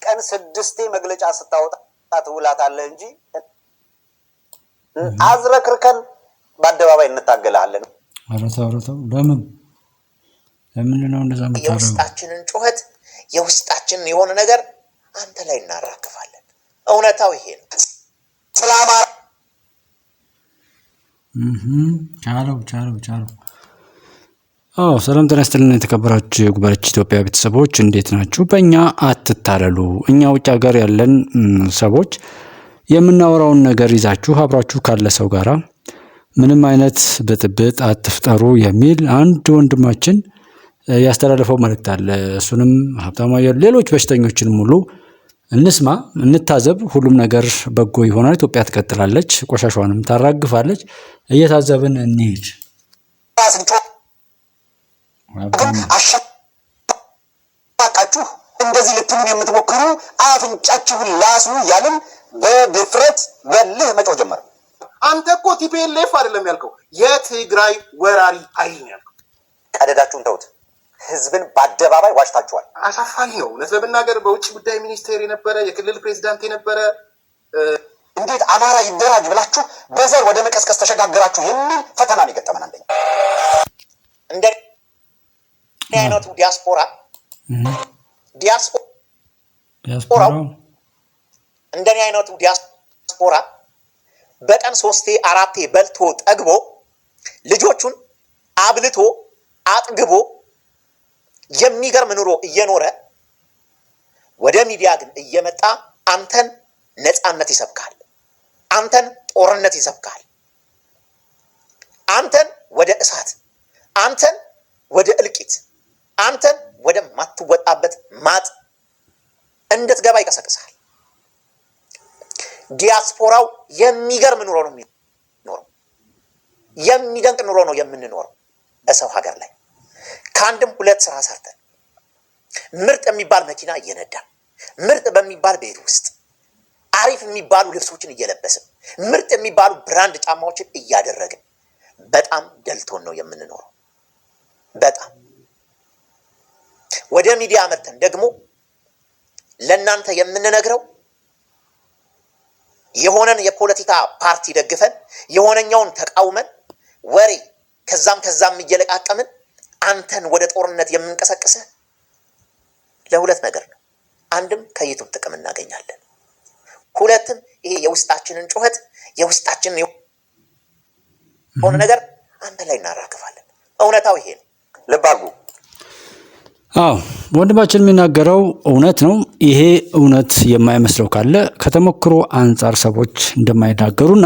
ቀን 6 መግለጫ ስታወጣ ትውላታለህ እንጂ አዝረክርከን በአደባባይ እንታገላለን። አረታው ለምን ነው እንደዛ የምታረገው? የውስጣችንን ጩኸት የውስጣችንን የሆነ ነገር አንተ ላይ እናራግፋለን። እውነታው ይሄ ነው። ሰላም ቻለው። ሰላም ጤና ይስጥልን የተከበራችሁ የጉባኤች ኢትዮጵያ ቤተሰቦች እንዴት ናችሁ? በእኛ አትታለሉ። እኛ ውጭ ሀገር ያለን ሰዎች የምናወራውን ነገር ይዛችሁ አብራችሁ ካለ ሰው ጋራ ምንም አይነት ብጥብጥ አትፍጠሩ የሚል አንድ ወንድማችን ያስተላለፈው መልእክት አለ። እሱንም ሀብታሙ አያሌው ሌሎች በሽተኞችን ሙሉ እንስማ፣ እንታዘብ። ሁሉም ነገር በጎ ይሆናል። ኢትዮጵያ ትቀጥላለች፣ ቆሻሻዋንም ታራግፋለች። እየታዘብን እንሂድ። አሽማቃችሁ እንደዚህ ልትሉን የምትሞክሩ አፍንጫችሁን ላሱ ያልን በድፍረት በልህ መጮህ ጀመረ። አንተ እኮ ቲፒኤልኤፍ አይደለም ያልከው፣ የትግራይ ወራሪ ኃይል ነው ያልከው። ቀደዳችሁን ተውት። ህዝብን በአደባባይ ዋሽታችኋል። አሳፋሪ ነው። እውነት ለመናገር በውጭ ጉዳይ ሚኒስቴር የነበረ የክልል ፕሬዚዳንት የነበረ እንዴት አማራ ይደራጅ ብላችሁ በዘር ወደ መቀስቀስ ተሸጋገራችሁ የሚል ፈተና ነው የገጠመን። አንደኛ እንደ አይነቱ ዲያስፖራው እንደኔ አይነቱ ዲያስፖራ በቀን 3-4 በልቶ ጠግቦ ልጆቹን አብልቶ አጥግቦ የሚገርም ኑሮ እየኖረ ወደ ሚዲያ ግን እየመጣ አንተን ነፃነት ይሰብካል፣ አንተን ጦርነት ይሰብካል፣ አንተን ወደ እሳት፣ አንተን ወደ እልቂት፣ አንተን ወደ ማትወጣበት ማጥ እንድትገባ ይቀሰቅሳል። ዲያስፖራው የሚገርም ኑሮ ነው የሚኖረው። የሚደንቅ ኑሮ ነው የምንኖረው በሰው ሀገር ላይ ከአንድም 2 ስራ ሰርተን ምርጥ የሚባል መኪና እየነዳን ምርጥ በሚባል ቤት ውስጥ አሪፍ የሚባሉ ልብሶችን እየለበስን ምርጥ የሚባሉ ብራንድ ጫማዎችን እያደረግን በጣም ደልቶን ነው የምንኖረው። በጣም ወደ ሚዲያ መተን ደግሞ ለእናንተ የምንነግረው የሆነን የፖለቲካ ፓርቲ ደግፈን የሆነኛውን ተቃውመን ወሬ ከዛም እየለቃቀምን አንተን ወደ ጦርነት የምንቀሰቅስህ ለሁለት ነገር ነው። አንድም ከዩቲዩብ ጥቅም እናገኛለን፣ ሁለትም ይሄ የውስጣችንን ጩኸት የውስጣችንን የሆነ ነገር አንተ ላይ እናራግፋለን። እውነታው ይሄ ነው። ልብ አድርጉ። ወንድማችን የሚናገረው እውነት ነው። ይሄ እውነት የማይመስለው ካለ ከተሞክሮ አንጻር ሰዎች እንደማይናገሩና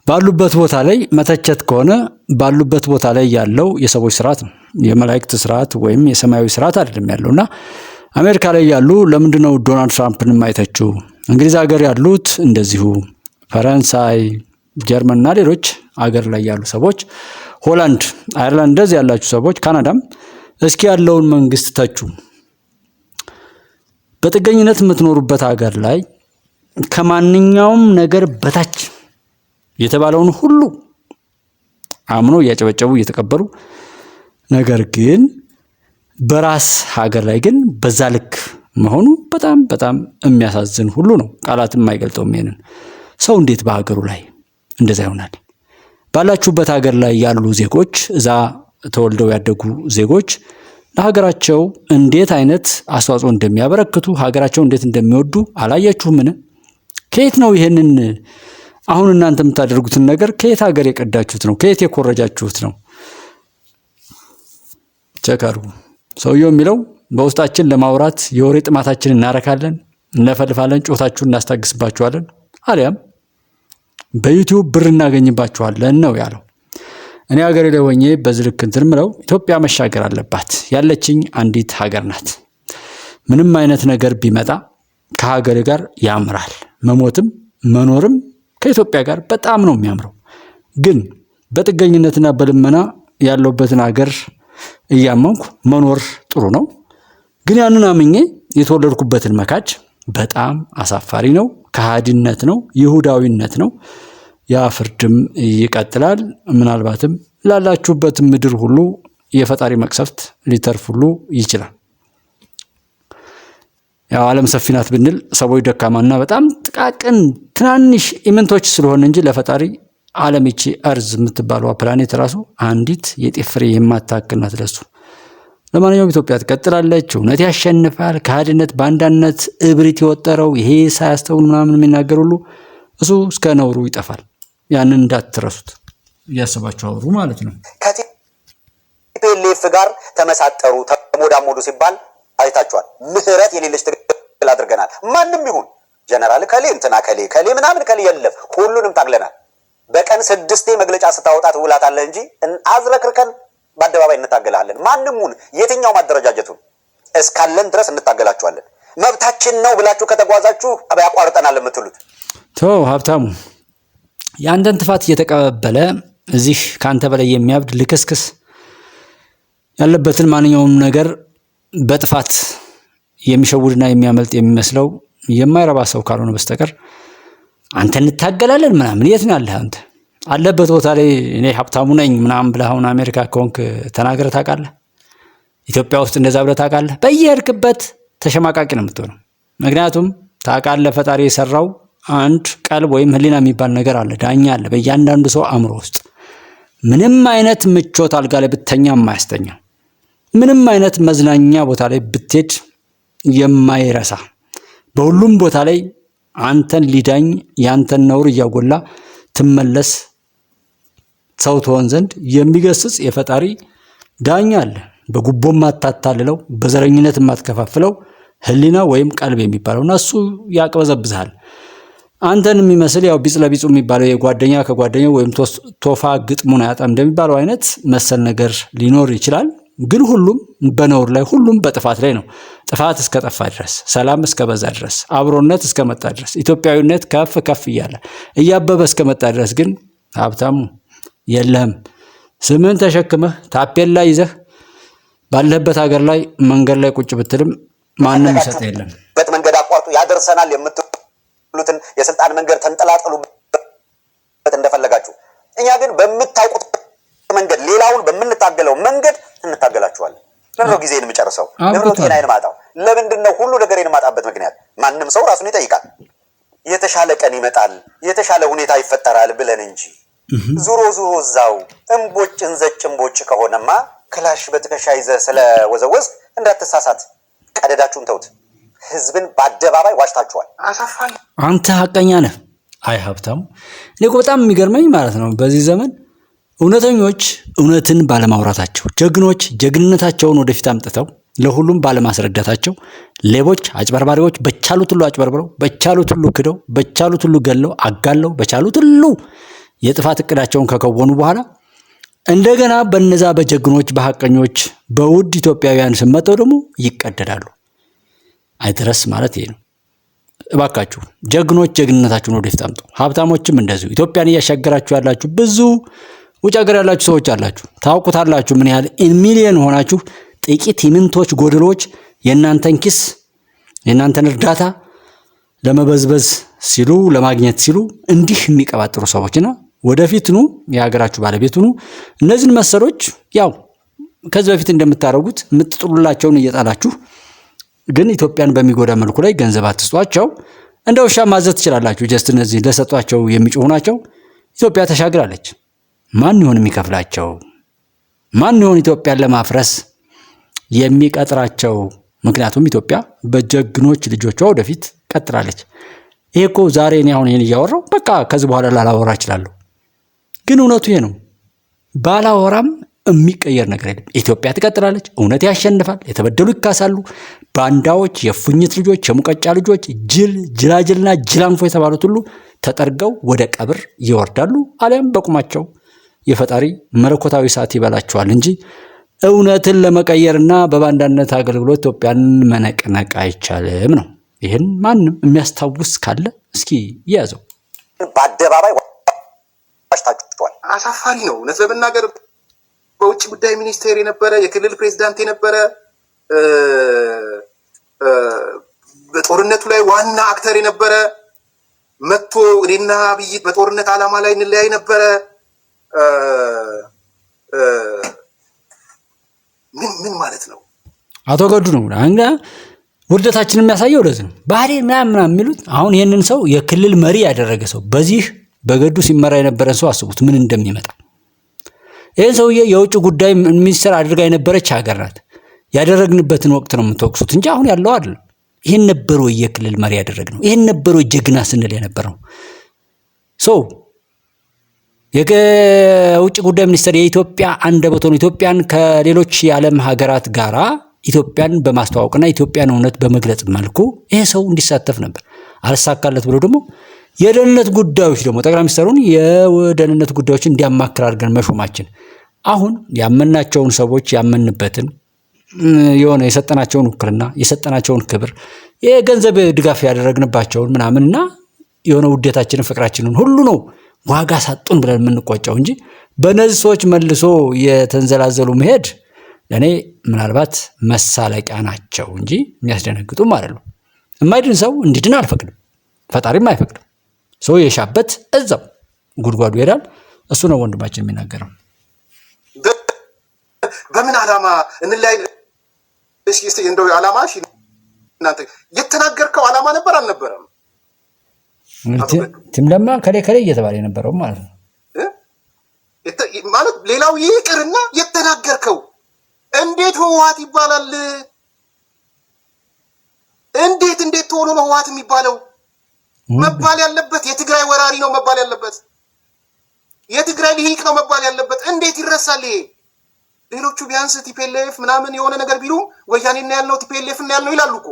ባሉበት ቦታ ላይ መተቸት ከሆነ ባሉበት ቦታ ላይ ያለው የሰዎች ስርዓት ነው፣ የመላእክት ስርዓት ወይም የሰማያዊ ስርዓት አይደለም ያለውና አሜሪካ ላይ ያሉ ለምንድነው ዶናልድ ትራምፕን የማይተቹ? እንግሊዝ ሀገር ያሉት እንደዚሁ፣ ፈረንሳይ፣ ጀርመን እና ሌሎች ሀገር ላይ ያሉ ሰዎች፣ ሆላንድ፣ አየርላንድ እንደዚህ ያላችሁ ሰዎች፣ ካናዳም እስኪ ያለውን መንግስት ተቹ። በጥገኝነት የምትኖሩበት ሀገር ላይ ከማንኛውም ነገር በታች የተባለውን ሁሉ አምኖ እያጨበጨቡ እየተቀበሉ ነገር ግን በራስ ሀገር ላይ ግን በዛ ልክ መሆኑ በጣም በጣም የሚያሳዝን ሁሉ ነው። ቃላትም አይገልጠውም። ይሄንን ሰው እንዴት በሀገሩ ላይ እንደዛ ይሆናል? ባላችሁበት ሀገር ላይ ያሉ ዜጎች፣ እዛ ተወልደው ያደጉ ዜጎች ለሀገራቸው እንዴት አይነት አስተዋጽኦ እንደሚያበረክቱ ሀገራቸው እንዴት እንደሚወዱ አላያችሁምን? ከየት ነው ይሄንን አሁን እናንተ የምታደርጉትን ነገር ከየት ሀገር የቀዳችሁት ነው? ከየት የኮረጃችሁት ነው? ቼክ አድርጉ። ሰውየው የሚለው በውስጣችን ለማውራት የወሬ ጥማታችንን እናረካለን፣ እንለፈልፋለን፣ ጮታችሁን እናስታግስባችኋለን፣ አሊያም በዩቲዩብ ብር እናገኝባችኋለን ነው ያለው። እኔ ሀገሬ ላይ ሆኜ በዚህ ልክ እንትን ምለው ኢትዮጵያ መሻገር አለባት። ያለችኝ አንዲት ሀገር ናት። ምንም አይነት ነገር ቢመጣ ከሀገሬ ጋር ያምራል። መሞትም መኖርም ከኢትዮጵያ ጋር በጣም ነው የሚያምረው። ግን በጥገኝነትና በልመና ያለውበትን ሀገር እያመንኩ መኖር ጥሩ ነው። ግን ያንን አምኜ የተወለድኩበትን መካድ በጣም አሳፋሪ ነው፣ ከሃዲነት ነው፣ ይሁዳዊነት ነው። ያ ፍርድም ይቀጥላል። ምናልባትም ላላችሁበት ምድር ሁሉ የፈጣሪ መቅሰፍት ሊተርፍ ሁሉ ይችላል። ያው ዓለም ሰፊ ናት ብንል ሰዎች ደካማና በጣም ጥቃቅን ትናንሽ ኢምንቶች ስለሆነ እንጂ ለፈጣሪ ዓለም ይቺ እርዝ የምትባለው ፕላኔት ራሱ አንዲት የጤፍ ፍሬ የማታክል ናት ለሱ። ለማንኛውም ኢትዮጵያ ትቀጥላለች። እውነት ያሸንፋል። ከሃዲነት ባንዳነት እብሪት የወጠረው ይሄ ሳያስተውል ምናምን የሚናገር ሁሉ እሱ እስከ ነውሩ ይጠፋል። ያንን እንዳትረሱት እያሰባችሁ አውሩ ማለት ነው። ከቲፒኤልኤፍ ጋር ተመሳጠሩ ተሞዳሞዱ ሲባል አይታችኋል። ምህረት የሌለች ትግል አድርገናል። ማንም ይሁን ጀነራል ከሌ እንትና ከሌ ምናምን ከሌ የለም፣ ሁሉንም ታግለናል። በቀን 6 መግለጫ ስታወጣ ትውላታለህ እንጂ አዝረክርከን በአደባባይ እንታገላለን። ማንሙን የትኛው ማደረጃጀቱን እስካለን ድረስ እንታገላችኋለን። መብታችን ነው ብላችሁ ከተጓዛችሁ ያቋርጠናል የምትሉት ሀብታሙ የአንተን ጥፋት እየተቀበለ እዚህ ካንተ በላይ የሚያብድ ልክስክስ ያለበትን ማንኛውም ነገር በጥፋት የሚሸውድና የሚያመልጥ የሚመስለው የማይረባ ሰው ካልሆነ በስተቀር አንተ እንታገላለን ምናምን የት ነው ያለህ? አንተ አለበት ቦታ ላይ እኔ ሀብታሙ ነኝ ምናምን ብለህ አሁን አሜሪካ ከሆንክ ተናግረህ ታውቃለህ? ኢትዮጵያ ውስጥ እንደዛ ብለህ ታውቃለህ? በየሄድክበት ተሸማቃቂ ነው የምትሆነው። ምክንያቱም ታውቃለህ ፈጣሪ የሰራው አንድ ቀልብ ወይም ህሊና የሚባል ነገር አለ፣ ዳኛ አለ በእያንዳንዱ ሰው አእምሮ ውስጥ። ምንም አይነት ምቾት አልጋ ላይ ብተኛ የማያስተኛ፣ ምንም አይነት መዝናኛ ቦታ ላይ ብትሄድ የማይረሳ፣ በሁሉም ቦታ ላይ አንተን ሊዳኝ ያንተን ነውር እያጎላ ትመለስ ሰው ትሆን ዘንድ የሚገስጽ የፈጣሪ ዳኛ አለ። በጉቦ ማታታልለው፣ በዘረኝነት ማትከፋፍለው ህሊና ወይም ቀልብ የሚባለውና እሱ ያቅበዘብዛል። አንተን የሚመስል ያው ቢጽ ለቢጹ የሚባለው የጓደኛ ከጓደኛው ወይም ቶፋ ግጥሙን አያጣም እንደሚባለው አይነት መሰል ነገር ሊኖር ይችላል። ግን ሁሉም በነውር ላይ፣ ሁሉም በጥፋት ላይ ነው። ጥፋት እስከ ጠፋ ድረስ፣ ሰላም እስከ በዛ ድረስ፣ አብሮነት እስከ መጣ ድረስ፣ ኢትዮጵያዊነት ከፍ ከፍ እያለ እያበበ እስከ መጣ ድረስ ግን ሀብታሙ የለህም። ስምህን ተሸክመህ ታፔላ ይዘህ ባለህበት ሀገር ላይ መንገድ ላይ ቁጭ ብትልም ማንም ይሰጥ የለም። መንገድ አቋርጡ ያደርሰናል የምትሉትን የስልጣን መንገድ ተንጠላጠሉበት እንደፈለጋችሁ። እኛ ግን በምታውቁት መንገድ ሌላውን በምንታገለው መንገድ እንታገላችኋለን። ለምን ነው ጊዜን የምጨርሰው? ለምን ነው ጤናዬን ማጣው? ለምንድን ነው ሁሉ ነገሬን ማጣበት ምክንያት? ማንም ሰው ራሱን ይጠይቃል። የተሻለ ቀን ይመጣል፣ የተሻለ ሁኔታ ይፈጠራል ብለን እንጂ ዙሮ እዛው እምቦጭ እንዘጭ እምቦጭ ከሆነማ ክላሽ በትከሻ ይዘህ ስለወዘወዝ እንዳትሳሳት። ቀደዳችሁን ተውት። ህዝብን በአደባባይ ዋሽታችኋል። አሳፋኝ። አንተ ሀቀኛ ነህ። አይ ሀብታሙ፣ እኔ እኮ በጣም የሚገርመኝ ማለት ነው በዚህ ዘመን እውነተኞች እውነትን ባለማውራታቸው፣ ጀግኖች ጀግንነታቸውን ወደፊት አምጥተው ለሁሉም ባለማስረዳታቸው፣ ሌቦች አጭበርባሪዎች በቻሉት ሁሉ አጭበርብረው፣ በቻሉት ሁሉ ክደው፣ በቻሉት ሁሉ ገለው አጋለው፣ በቻሉት ሁሉ የጥፋት እቅዳቸውን ከከወኑ በኋላ እንደገና በነዛ በጀግኖች በሐቀኞች በውድ ኢትዮጵያውያን ስም መጥተው ደግሞ ይቀደዳሉ። አይድረስ ማለት ይሄ ነው። እባካችሁ ጀግኖች ጀግንነታችሁን ወደፊት አምጡ። ሀብታሞችም እንደዚሁ ኢትዮጵያን እያሻገራችሁ ያላችሁ ብዙ ውጭ ሀገር ያላችሁ ሰዎች አላችሁ፣ ታውቁታላችሁ። ምን ያህል ሚሊዮን ሆናችሁ ጥቂት ኢምንቶች ጎደሎች የእናንተን ኪስ የእናንተን እርዳታ ለመበዝበዝ ሲሉ ለማግኘት ሲሉ እንዲህ የሚቀባጥሩ ሰዎችና ወደፊት ኑ፣ የሀገራችሁ ባለቤት ኑ። እነዚህን መሰሎች ያው ከዚህ በፊት እንደምታደርጉት የምትጥሉላቸውን እየጣላችሁ ግን ኢትዮጵያን በሚጎዳ መልኩ ላይ ገንዘብ አትስጧቸው። እንደ ውሻ ማዘዝ ትችላላችሁ። ጀስት እነዚህ ለሰጧቸው የሚጮሁ ናቸው። ኢትዮጵያ ተሻግራለች። ማን ይሆን የሚከፍላቸው? ማን ይሆን ኢትዮጵያን ለማፍረስ የሚቀጥራቸው? ምክንያቱም ኢትዮጵያ በጀግኖች ልጆቿ ወደፊት ቀጥላለች። ይሄ እኮ ዛሬ እኔ አሁን ይሄን እያወራው በቃ ከዚህ በኋላ ላላወራ እችላለሁ። ግን እውነቱ ይሄ ነው። ባላወራም የሚቀየር ነገር የለም። ኢትዮጵያ ትቀጥላለች። እውነት ያሸንፋል። የተበደሉ ይካሳሉ። ባንዳዎች፣ የፉኝት ልጆች፣ የሙቀጫ ልጆች፣ ጅላጅልና ጅላንፎ የተባሉት ሁሉ ተጠርገው ወደ ቀብር ይወርዳሉ። አሊያም በቁማቸው የፈጣሪ መለኮታዊ ሰዓት ይበላቸዋል እንጂ እውነትን ለመቀየርና በባንዳነት አገልግሎት ኢትዮጵያን መነቅነቅ አይቻልም ነው። ይህን ማንም የሚያስታውስ ካለ እስኪ ያዘው። በአደባባይ ዋሽታችኋል። አሳፋሪ ነው እውነት ለመናገር። በውጭ ጉዳይ ሚኒስቴር የነበረ የክልል ፕሬዚዳንት የነበረ በጦርነቱ ላይ ዋና አክተር የነበረ መጥቶ እኔና አብይ በጦርነት ዓላማ ላይ እንለያይ ነበረ። ምን ማለት ነው? አቶ ገዱ ነው ውርደታችንን የሚያሳየው ለዚህ ነው። ባህሬን ምናምን የሚሉት አሁን ይህንን ሰው የክልል መሪ ያደረገ ሰው በዚህ በገዱ ሲመራ የነበረን ሰው አስቡት ምን እንደሚመጣ። ይህን ሰውዬ የውጭ ጉዳይ ሚኒስትር አድርጋ የነበረች ሀገር ናት። ያደረግንበትን ወቅት ነው የምትወቅሱት እንጂ አሁን ያለው አይደለም። ይህን ነበር ወይ የክልል መሪ ያደረግነው? ይህን ነበር ወይ ጀግና ስንል የነበረው? ሰው የውጭ ጉዳይ ሚኒስትር የኢትዮጵያ አንደበት ሆኖ ኢትዮጵያን ከሌሎች የዓለም ሀገራት ጋራ ኢትዮጵያን በማስተዋወቅና ኢትዮጵያን እውነት በመግለጽ መልኩ ይሄ ሰው እንዲሳተፍ ነበር። አልሳካለት ብሎ ደግሞ የደህንነት ጉዳዮች ደግሞ ጠቅላይ ሚኒስትሩን የደህንነት ጉዳዮች እንዲያማክር አድርገን መሾማችን አሁን ያመናቸውን ሰዎች ያመንበትን የሆነ የሰጠናቸውን ውክልና የሰጠናቸውን ክብር የገንዘብ ድጋፍ ያደረግንባቸውን ምናምንና የሆነ ውዴታችንን ፍቅራችንን ሁሉ ነው ዋጋ ሳጡን ብለን የምንቆጨው እንጂ በነዚህ ሰዎች መልሶ የተንዘላዘሉ መሄድ ለኔ ምናልባት መሳለቂያ ናቸው እንጂ የሚያስደነግጡም አይደሉም። የማይድን ሰው እንዲድን አልፈቅድም፣ ፈጣሪም አይፈቅድም። ሰው የሻበት እዛው ጉድጓዱ ይሄዳል። እሱ ነው ወንድማችን የሚናገረው። በምን ዓላማ እንላይ እንደው ዓላማሽ እናንተ የተናገርከው ዓላማ ነበር አልነበረም? ትምለማ ከሌ እየተባለ የነበረው ማለት ነው ማለት ሌላው ይቅርና የተናገርከው እንዴት ህወሓት ይባላል? እንዴት ሆኖ ነው ህወሓት የሚባለው? መባል ያለበት የትግራይ ወራሪ ነው መባል ያለበት፣ የትግራይ ልሂቅ ነው መባል ያለበት። እንዴት ይረሳል ይሄ? ሌሎቹ ቢያንስ ቲፒኤልኤፍ ምናምን የሆነ ነገር ቢሉ ወያኔና ያልነው ቲፒኤልኤፍ እና ያልነው ይላሉ እኮ።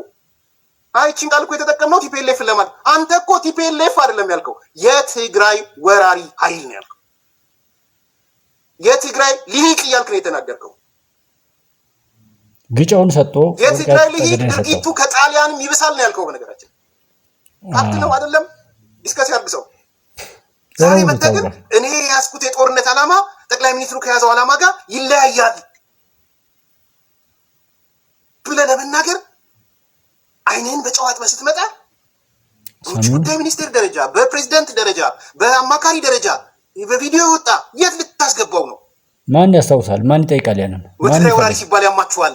አይቺን ቃል እኮ የተጠቀምነው ቲፒኤልኤፍ ለማለት። አንተ እኮ ቲፒኤልኤፍ አይደለም ያልከው፣ የትግራይ ወራሪ ኃይል ነው ያልከው። የትግራይ ልሂቅ እያልክ ነው የተናገርከው። ግጫውን ሰጥቶ የትግራይ ልሂቅ ድርጊቱ ከጣሊያንም ይብሳል ነው ያልከው። በነገራችን ሀብት ነው አይደለም ዲስከስ ያርግሰው። ዛሬ መጥተህ ግን እኔ ያስኩት የጦርነት ዓላማ ጠቅላይ ሚኒስትሩ ከያዘው ዓላማ ጋር ይለያያል ብለህ ለመናገር አይኔን በጨዋት ስትመጣ በውጭ ጉዳይ ሚኒስቴር ደረጃ፣ በፕሬዝዳንት ደረጃ፣ በአማካሪ ደረጃ በቪዲዮ ወጣ። የት ልታስገባው ነው? ማን ያስታውሳል? ማን ይጠይቃል? ያንን የትግራይ ወራሪ ሲባል ያማችኋል።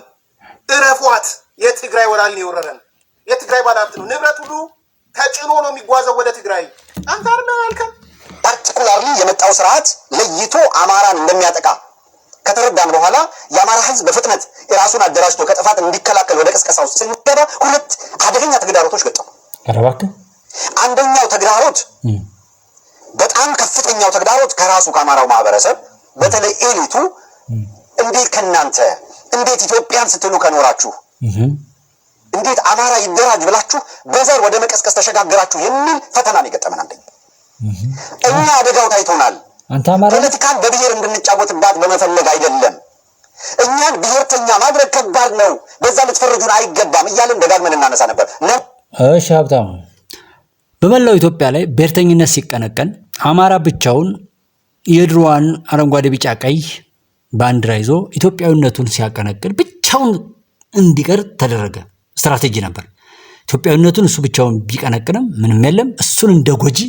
እረፏት። የትግራይ ወራሪ ነው የወረረን። የትግራይ ባለሀብት ነው። ንብረት ሁሉ ተጭኖ ነው የሚጓዘው ወደ ትግራይ። አንተ አይደል ያልከን? ፓርቲኩላርሊ የመጣው ስርዓት ለይቶ አማራን እንደሚያጠቃ ከተረዳን በኋላ የአማራ ህዝብ በፍጥነት የራሱን አደራጅቶ ከጥፋት እንዲከላከል ወደ ቅስቀሳ ውስጥ ስንገባ ሁለት አደገኛ ተግዳሮቶች ገጠሙ። አንደኛው ተግዳሮት በጣም ከፍተኛው ተግዳሮት ከራሱ ከአማራው ማህበረሰብ በተለይ ኤሊቱ እንዴት ከናንተ እንዴት ኢትዮጵያን ስትሉ ከኖራችሁ እንዴት አማራ ይደራጅ ብላችሁ በዘር ወደ መቀስቀስ ተሸጋግራችሁ የሚል ፈተና ነው የገጠመን። አንደኛ እኛ አደጋው ታይቶናል። ፖለቲካን በብሔር እንድንጫወትባት በመፈለግ አይደለም። እኛን ብሔርተኛ ማድረግ ከባድ ነው፣ በዛ ልትፈርጁን አይገባም እያልን ደጋግመን እናነሳ ነበር። እሺ ሀብታሙ፣ በመላው ኢትዮጵያ ላይ ብሔርተኝነት ሲቀነቀን አማራ ብቻውን የድሮዋን አረንጓዴ ቢጫ ቀይ ባንዲራ ይዞ ኢትዮጵያዊነቱን ሲያቀነቅን ብቻውን እንዲቀር ተደረገ። ስትራቴጂ ነበር። ኢትዮጵያዊነቱን እሱ ብቻውን ቢቀነቅንም ምንም የለም። እሱን እንደ ጎጂ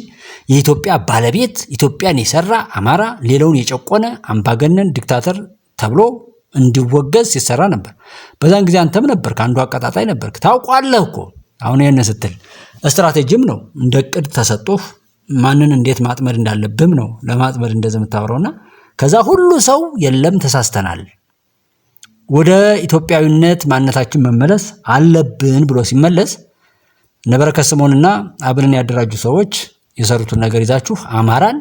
የኢትዮጵያ ባለቤት ኢትዮጵያን የሰራ አማራ ሌላውን የጨቆነ አምባገነን ዲክታተር ተብሎ እንዲወገዝ ሲሰራ ነበር። በዛን ጊዜ አንተም ነበር ከአንዱ አቀጣጣይ ነበር። ታውቋለህ እኮ አሁን ይሄን ስትል ስትራቴጂም ነው። እንደ ቅድ ተሰጥቶህ ማንን እንዴት ማጥመድ እንዳለብህም ነው ለማጥመድ እንደዚህ የምታወራውና ከዛ ሁሉ ሰው የለም ተሳስተናል፣ ወደ ኢትዮጵያዊነት ማንነታችን መመለስ አለብን ብሎ ሲመለስ ነበረከት ስምኦንና አብንን ያደራጁ ሰዎች የሰሩትን ነገር ይዛችሁ አማራን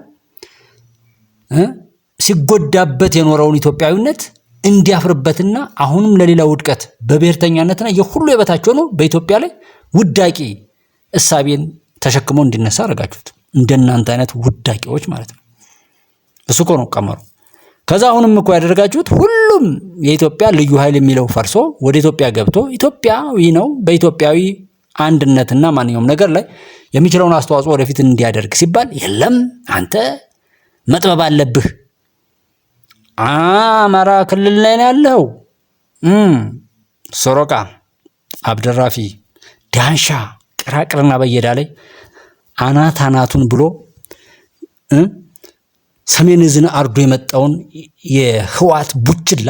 ሲጎዳበት የኖረውን ኢትዮጵያዊነት እንዲያፍርበትና አሁንም ለሌላ ውድቀት በብሔርተኛነትና የሁሉ የበታች ሆኖ በኢትዮጵያ ላይ ውዳቂ እሳቤን ተሸክሞ እንዲነሳ አረጋችሁት። እንደናንተ አይነት ውዳቂዎች ማለት ነው። እሱ እኮ ነው ቀመሩ። ከዛ አሁንም እኮ ያደረጋችሁት ሁሉም የኢትዮጵያ ልዩ ኃይል የሚለው ፈርሶ ወደ ኢትዮጵያ ገብቶ ኢትዮጵያዊ ነው በኢትዮጵያዊ አንድነትና ማንኛውም ነገር ላይ የሚችለውን አስተዋጽኦ ወደፊት እንዲያደርግ ሲባል የለም አንተ መጥበብ አለብህ፣ አማራ ክልል ላይ ነው ያለው፣ ሶሮቃ፣ አብደራፊ፣ ዳንሻ፣ ቅራቅርና በየዳ ላይ አናቱን ብሎ ሰሜን ዕዝን አርዶ የመጣውን የህወሓት ቡችላ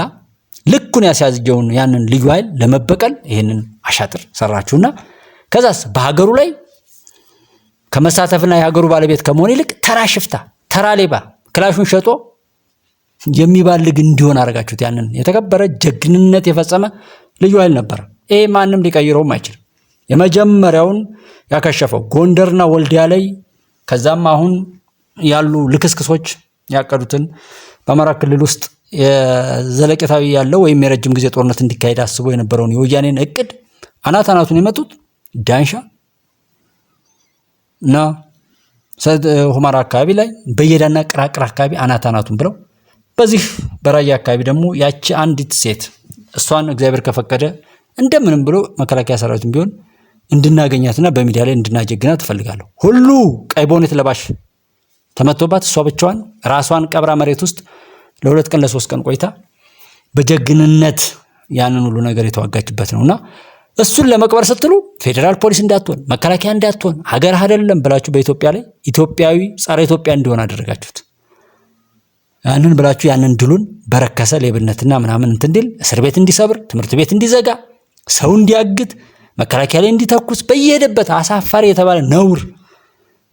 ልኩን ያስያዝጀውን ያንን ልዩ ኃይል ለመበቀል ይሄንን አሻጥር ሰራችሁና ከዛስ በሀገሩ ላይ ከመሳተፍና የሀገሩ ባለቤት ከመሆን ይልቅ ተራ ሽፍታ፣ ተራ ሌባ ክላሹን ሸጦ የሚባልግ እንዲሆን አደረጋችሁት። ያንን የተከበረ ጀግንነት የፈጸመ ልዩ ኃይል ነበር። ይሄ ማንም ሊቀይረውም አይችልም። የመጀመሪያውን ያከሸፈው ጎንደርና ወልዲያ ላይ ከዛም አሁን ያሉ ልክስክሶች ያቀዱትን በአማራ ክልል ውስጥ የዘለቄታዊ ያለው ወይም የረጅም ጊዜ ጦርነት እንዲካሄድ አስቦ የነበረውን የወያኔን እቅድ አናቱን የመጡት ዳንሻ እና ሁመራ አካባቢ ላይ በየዳና ቅራቅር አካባቢ አናቱን ብለው በዚህ በራያ አካባቢ ደግሞ ያቺ አንዲት ሴት እሷን እግዚአብሔር ከፈቀደ እንደምንም ብሎ መከላከያ ሰራዊትም ቢሆን እንድናገኛትና በሚዲያ ላይ እንድናጀግናት ትፈልጋለሁ። ሁሉ ቀይ ቦኔት ለባሽ ተመቶባት እሷ ብቻዋን ራሷን ቀብራ መሬት ውስጥ ለ2 ቀን ለ3 ቀን ቆይታ በጀግንነት ያንን ሁሉ ነገር የተዋጋችበት ነውና እሱን ለመቅበር ስትሉ ፌደራል ፖሊስ እንዳትሆን መከላከያ እንዳትሆን ሀገር አይደለም ብላችሁ በኢትዮጵያ ላይ ኢትዮጵያዊ ጸረ ኢትዮጵያ እንዲሆን አደረጋችሁት። ያንን ብላችሁ ያንን ድሉን በረከሰ ሌብነትና ምናምን እንድል እስር ቤት እንዲሰብር፣ ትምህርት ቤት እንዲዘጋ፣ ሰው እንዲያግት፣ መከላከያ ላይ እንዲተኩስ በየሄደበት አሳፋሪ የተባለ ነውር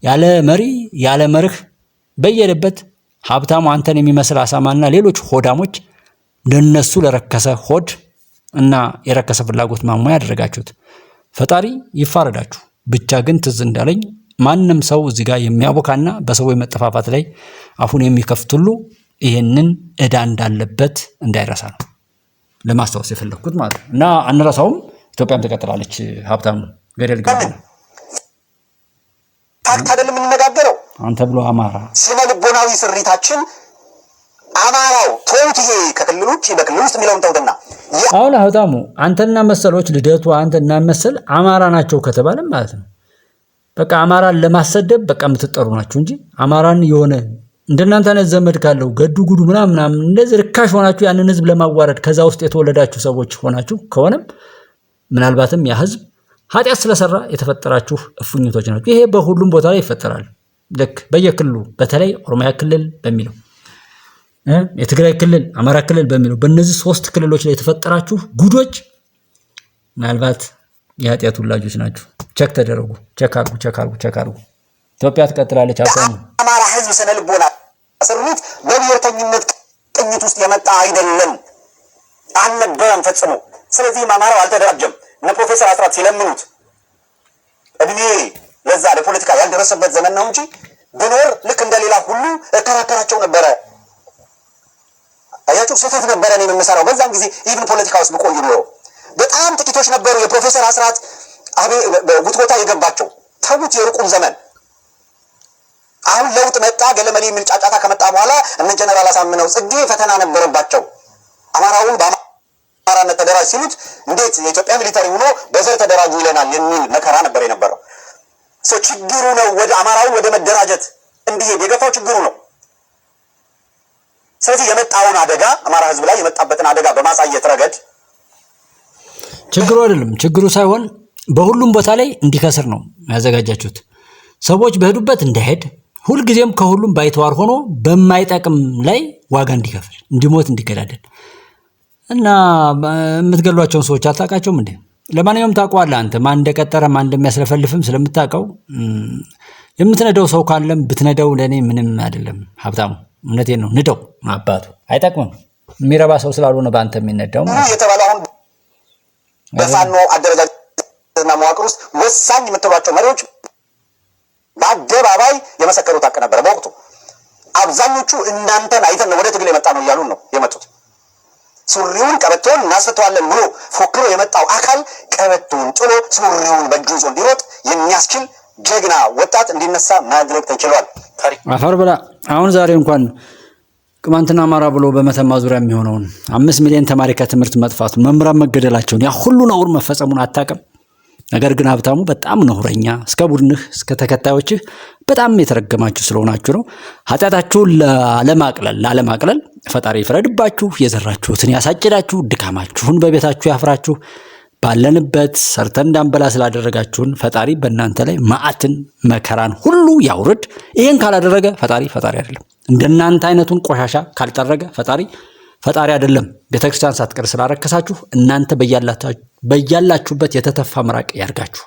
ያለ መሪ ያለ መርህ በየሄደበት ሀብታሙ አንተን የሚመስል አሳማና ሌሎች ሆዳሞች ለነሱ ለረከሰ ሆድ እና የረከሰ ፍላጎት ማሟያ ያደረጋችሁት። ፈጣሪ ይፋረዳችሁ። ብቻ ግን ትዝ እንዳለኝ ማንም ሰው እዚህ ጋር የሚያቦካና በሰው መጠፋፋት ላይ አፉን የሚከፍት ሁሉ ይሄንን እዳ እንዳለበት እንዳይረሳ ነው ለማስታወስ የፈለኩት ማለት ነው። እና አንረሳውም። ኢትዮጵያም ትቀጥላለች። ሀብታሙ ገደል ገባ ፋክት አይደለም የምንነጋገረው። አንተ ብሎ አማራ ስነ ልቦናዊ ስሪታችን አማራው ተውት። ይሄ ከክልል ውጭ በክልል ውስጥ የሚለውን ተውትና አሁን ሀብታሙ አንተና መሰሎች ልደቱ አንተና መሰል አማራ ናቸው ከተባለ ማለት ነው በቃ አማራን ለማሰደብ በቃ የምትጠሩ ናችሁ እንጂ አማራን የሆነ እንደናንተ አይነት ዘመድ ካለው ገዱ ጉዱ ምናምን እንደዚህ ርካሽ ሆናችሁ ያንን ህዝብ ለማዋረድ ከዛ ውስጥ የተወለዳችሁ ሰዎች ሆናችሁ ከሆነም ምናልባትም ያ ህዝብ ኃጢአት ስለሰራ የተፈጠራችሁ እፉኝቶች ናችሁ። ይሄ በሁሉም ቦታ ላይ ይፈጠራል። ልክ በየክልሉ በተለይ ኦሮሚያ ክልል በሚለው የትግራይ ክልል አማራ ክልል በሚለው በእነዚህ 3 ክልሎች ላይ የተፈጠራችሁ ጉዶች ምናልባት የኃጢአት ወላጆች ናችሁ። ቸክ ተደረጉ። ቸክ አርጉ። ኢትዮጵያ ትቀጥላለች። አማራ ህዝብ ስነ ልቦና ስሪት በብሔርተኝነት ቅኝት ውስጥ የመጣ አይደለም አልነበረም ፈጽሞ። ስለዚህ አማራው አልተደራጀም። እነ ፕሮፌሰር አስራት ሲለምኑት እድሜ ለዛ ለፖለቲካ ያልደረሰበት ዘመን ነው እንጂ ብኖር ልክ እንደሌላ ሁሉ እከራከራቸው ነበረ። አያችሁ ስህተት ነበረ እኔ የምሰራው በዛን ጊዜ ኢቭን ፖለቲካ ውስጥ ብቆይ ኖሮ በጣም ጥቂቶች ነበሩ የፕሮፌሰር አስራት ጉትጎታ የገባቸው። ተውት የሩቁም ዘመን። አሁን ለውጥ መጣ ገለመሌ የሚል ጫጫታ ከመጣ በኋላ እነ ጀነራል አሳምነው ጽጌ ፈተና ነበረባቸው። አማራውን በአማራነት ተደራጅ ሲሉት እንዴት የኢትዮጵያ ሚሊታሪ ሆኖ በዘር ተደራጁ ይለናል የሚል መከራ ነበር የነበረው። ችግሩ ነው ወደ አማራውን ወደ መደራጀት እንዲሄድ የገፋው ችግሩ ነው። ስለዚህ የመጣውን አደጋ አማራ ህዝብ ላይ የመጣበትን አደጋ በማሳየት ረገድ ችግሩ አይደለም። ችግሩ ሳይሆን በሁሉም ቦታ ላይ እንዲከስር ነው ያዘጋጃችሁት። ሰዎች በሄዱበት እንዳይሄድ ሁልጊዜም ከሁሉም ባይተዋር ሆኖ በማይጠቅም ላይ ዋጋ እንዲከፍል እንዲሞት እንዲገዳደል እና የምትገሏቸውን ሰዎች አታውቃቸውም እንዴ? ለማንኛውም ታውቀዋለህ አንተ ማን እንደቀጠረ ማን እንደሚያስለፈልፍም ስለምታውቀው የምትነደው ሰው ካለም ብትነደው ለእኔ ምንም አይደለም። ሀብታሙ እውነቴን ነው። ንደው አባቱ አይጠቅምም። የሚረባ ሰው ስላልሆነ በአንተ የሚነዳው የተባለ አሁን በፋኖ አደረጃጀትና መዋቅር ውስጥ ወሳኝ የምትሏቸው መሪዎች በአደባባይ የመሰከሩት ሀቅ ነበረ። በወቅቱ አብዛኞቹ እናንተን አይተን ወደ ትግል የመጣ ነው እያሉን ነው የመጡት። ሱሪውን ቀበቶውን እናስፈተዋለን ብሎ ፎክሮ የመጣው አካል ቀበቶውን ጥሎ ሱሪውን በእጁ ይዞ እንዲሮጥ የሚያስችል ጀግና ወጣት እንዲነሳ ማድረግ ተችሏል። አፈር ብላ አሁን ዛሬ እንኳን ቅማንትና አማራ ብሎ በመተማ ዙሪያ የሚሆነውን 5 ሚሊዮን ተማሪ ከትምህርት መጥፋቱን መምህራን መገደላቸውን ያ ሁሉ ነውር መፈጸሙን አታውቅም። ነገር ግን ሀብታሙ በጣም ነውረኛ እስከ ቡድንህ እስከ ተከታዮችህ በጣም የተረገማችሁ ስለሆናችሁ ነው። ኃጢአታችሁን ላለማቅለል ፈጣሪ ይፍረድባችሁ። የዘራችሁትን ያሳጭዳችሁ፣ ድካማችሁን በቤታችሁ ያፍራችሁ። ባለንበት ሰርተን እንዳንበላ ስላደረጋችሁን ፈጣሪ በእናንተ ላይ መዓትን መከራን ሁሉ ያውርድ። ይህን ካላደረገ ፈጣሪ አይደለም። እንደናንተ አይነቱን ቆሻሻ ካልጠረገ ፈጣሪ ፈጣሪ አይደለም ቤተክርስቲያን ሳትቀር ስላረከሳችሁ እናንተ በያላችሁበት የተተፋ ምራቅ ያርጋችሁ።